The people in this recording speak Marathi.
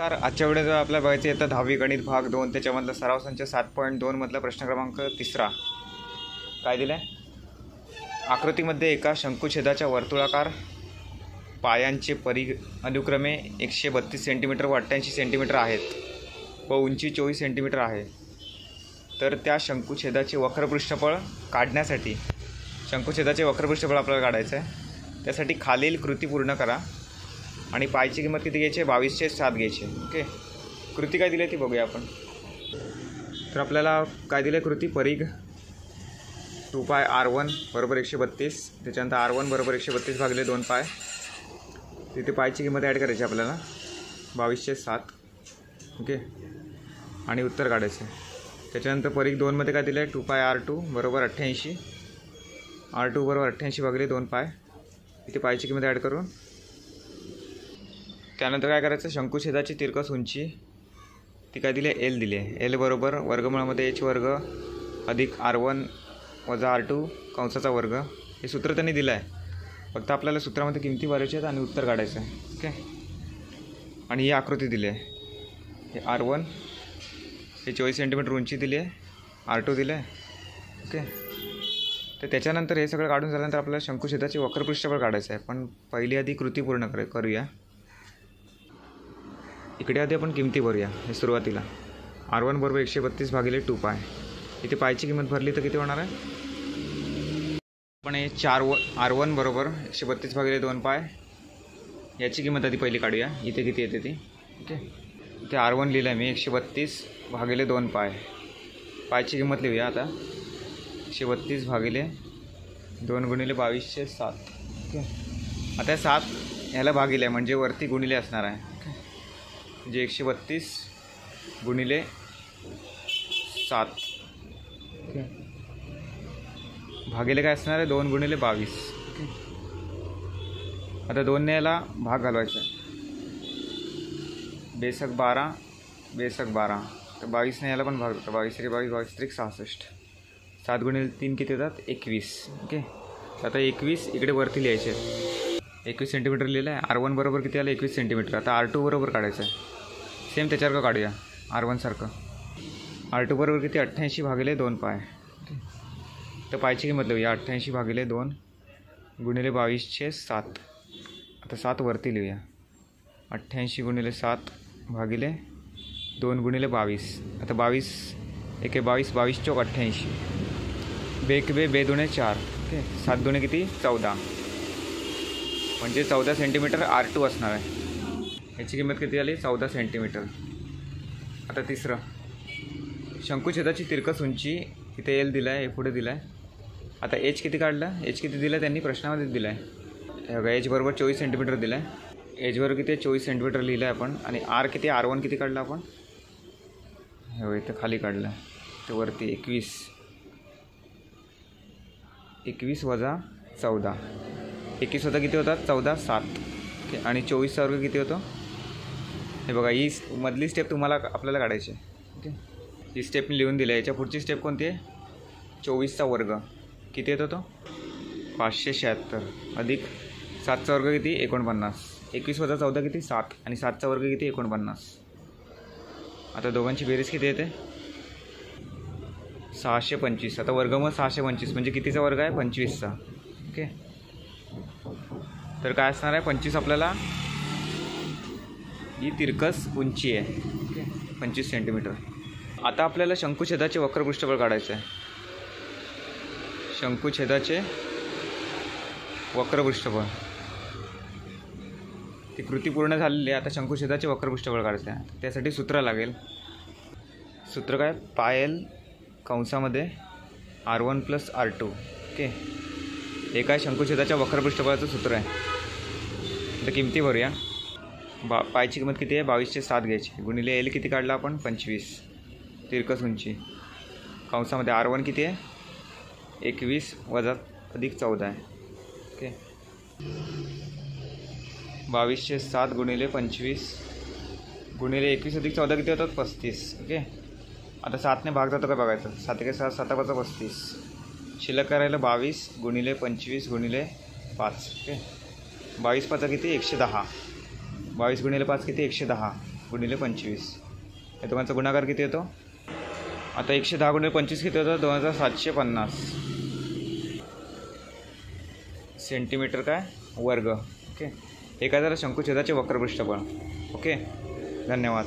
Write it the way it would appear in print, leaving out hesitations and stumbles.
तर आजच्या व्हिडिओत आपल्याला बघायचं येतं 10वी गणित भाग 2 त्याच्यामधला सराव संच 7.2 मधला प्रश्न क्रमांक 3. काय दिलं आहे? आकृतीमध्ये एका शंकुछेदाच्या वर्तुळाकार पायांचे परिघ अनुक्रमे 132 सेंटीमीटर व 88 सेंटीमीटर आहेत व उंची 24 सेंटीमीटर आहे. तर त्या शंकुछेदाचे वक्रपृष्ठफळ काढण्यासाठी शंकुछेदाचे वक्रपृष्ठफळ आपल्याला काढायचं आहे. त्यासाठी खालील कृती पूर्ण करा आणि पायची किंमत किती घ्यायची? 22/7 घ्यायची. ओके, कृती काय दिली ती बघूया आपण. तर आपल्याला काय दिलं कृती? परिघ 2πr1 बरोबर 132, त्याच्यानंतर r1 बरोबर 132 भागिले 2π. तिथे पायची किंमत ॲड करायची आपल्याला 22/7. ओके, आणि उत्तर काढायचं. त्याच्यानंतर परिघ 2मध्ये काय दिलं आहे? 2πr2 बरोबर 88, r2 बरोबर 88 भागिले 2π. इथे पायची किंमत ॲड करून त्यानंतर काय करायचं? शंकुछेदाची तिरकस उंची ती काय दिली आहे? एल दिली आहे. एल बरोबर वर्गमुळामध्ये h वर्ग अधिक r1 वजा r2 कंसाचा वर्ग. हे सूत्र त्यांनी दिलं आहे. फक्त आपल्याला सूत्रामध्ये किमती भरायच्या आहेत आणि उत्तर काढायचं आहे. ओके, आणि ही आकृती दिली आहे. हे r1 हे 24 सेंटीमीटर उंची दिली आहे, r2 दिलं आहे. ओके, तर त्याच्यानंतर हे सगळं काढून झाल्यानंतर आपल्याला शंकुछेदाचे वक्रपृष्ठफळ काढायचं आहे. पण पहिली आधी कृती पूर्ण करूया. इकडे आधी आपण किमती भरूया. हे सुरुवातीला r1 बरोबर 132 भागिले 2π. इथे पायची किंमत भरली तर किती होणार आहे? आपण हे r1 बरोबर 132 भागिले 2π याची किंमत आधी पहिली काढूया. इथे किती येते ती? ओके, इथे r1 लिहिलं आहे मी 132 भागिले 2π. पायची किंमत लिहूया आता 132 भागिले 2 गुणिले 22/7. ओके, आता 7 ह्याला भागिले आहे म्हणजे वरती गुणिले असणार आहे. म्हणजे 132 गुणिले 7. ओके, भागिले काय असणार आहे? 2 गुणिले 22. ओके, आता 2ने याला भाग घालवायचा आहे. बेसक 12 बेसक 12, तर 22ने याला पण भाग होतो. 22 22 22 66. 7 गुणिले 3 किती होतात? 21. ओके, आता 21 इकडे वरती लिहायचे. 21 सेंटीमीटर लिहिलं आहे. r1 बरोबर किती आलं? 21 सेंटीमीटर. आता r2 बरोबर काढायचं आहे. सेम त्याच्यासारखं काढूया r1 सारखं. r2 बरोबर किती? 88 भागिले 2π. ओके, तर पायची किंमत लिहूया 88 भागिले 2 गुणिले 22/7. आता 7 वरती लिहूया. 88 गुणिले 7 भागिले 2 गुणिले 22. आता 22 एके 22 22 चौक 88. बेक बे 2 4. ओके, 7 2 किती? 14. म्हणजे 14 सेंटीमीटर r2 असणार आहे. याची किंमत किती आली? 14 सेंटीमीटर. आता तिसरं, शंकुछेदाची तिरकस उंची इथे एल दिला आहे, हे पुढे दिला आहे. आता एच किती काढलं? एच किती दिलं त्यांनी प्रश्नामध्ये दिलं आहे. बघा, एच बरोबर 24 सेंटीमीटर दिलं आहे. एच बरोबर किती? 24 सेंटीमीटर लिहिलं आहे आपण. आणि आर किती? r1 किती काढलं आपण? हो, इथं खाली काढलं आहे. ते वरती 21 वजा 14. 21 वजा किती होतात? 14 7. ओके, आणि 24चा वर्ग किती होतो? हे बघा, ही मधली स्टेप तुम्हाला आपल्याला काढायची आहे. ओके, ही स्टेप लिहून दिली आहे. याच्या पुढची स्टेप कोणती आहे? 24चा वर्ग किती येतो? तो 576 अधिक 7चा वर्ग किती? 49. 21 वजा 14 किती? 7. आणि 7चा वर्ग किती? 49. आता दोघांची बेरीज किती येते? 625. आता वर्गमूळ 625 म्हणजे कितीचा वर्ग आहे? 25चा. ओके, तर काय असणार आहे? 25 आपल्याला ही तिरकस उंची आहे. Okay, 25 centimetre. आता आपल्याला शंकुछेदाचे वक्रपृष्ठफळ काढायचं आहे. शंकुछेदाचे वक्रपृष्ठफळ ती कृती पूर्ण झालेली आहे. आता शंकुछेदाचे वक्रपृष्ठफळ काढायचं आहे. त्यासाठी सूत्र लागेल. सूत्र काय? पायल कंसामध्ये r1 + r2. ओके, हे काय? शंकुछेदाच्या वक्रपृष्ठफळाचं सूत्र आहे. तर किमती भरूया. पायची किंमत किती आहे? 22/7 घ्यायची. गुणिले एल किती काढला आपण? 25. तिरकस उंची कंसामध्ये r1 किती आहे? 21 वजा अधिक 14 आहे. ओके, 22/7 गुणिले 25 गुणिले 21 अधिक 14 किती होतात? 35. ओके, आता 7ने भाग जातो का बघायचं. 7 1 7 7 5 35. शिल्लक करायला 22 गुणिले 25 गुणिले 5. ओके, 22 5 किती? 110. 22 गुणिले 5 किती? 110. गुणिले 25. या दोघांचा गुणाकार किती येतो? आता 110 गुणिले 25 किती होतं? 2750 सेंटीमीटर काय वर्ग. ओके, हे काय झालं? शंकुछेदाचे वक्रपृष्ठफळ. ओके, धन्यवाद.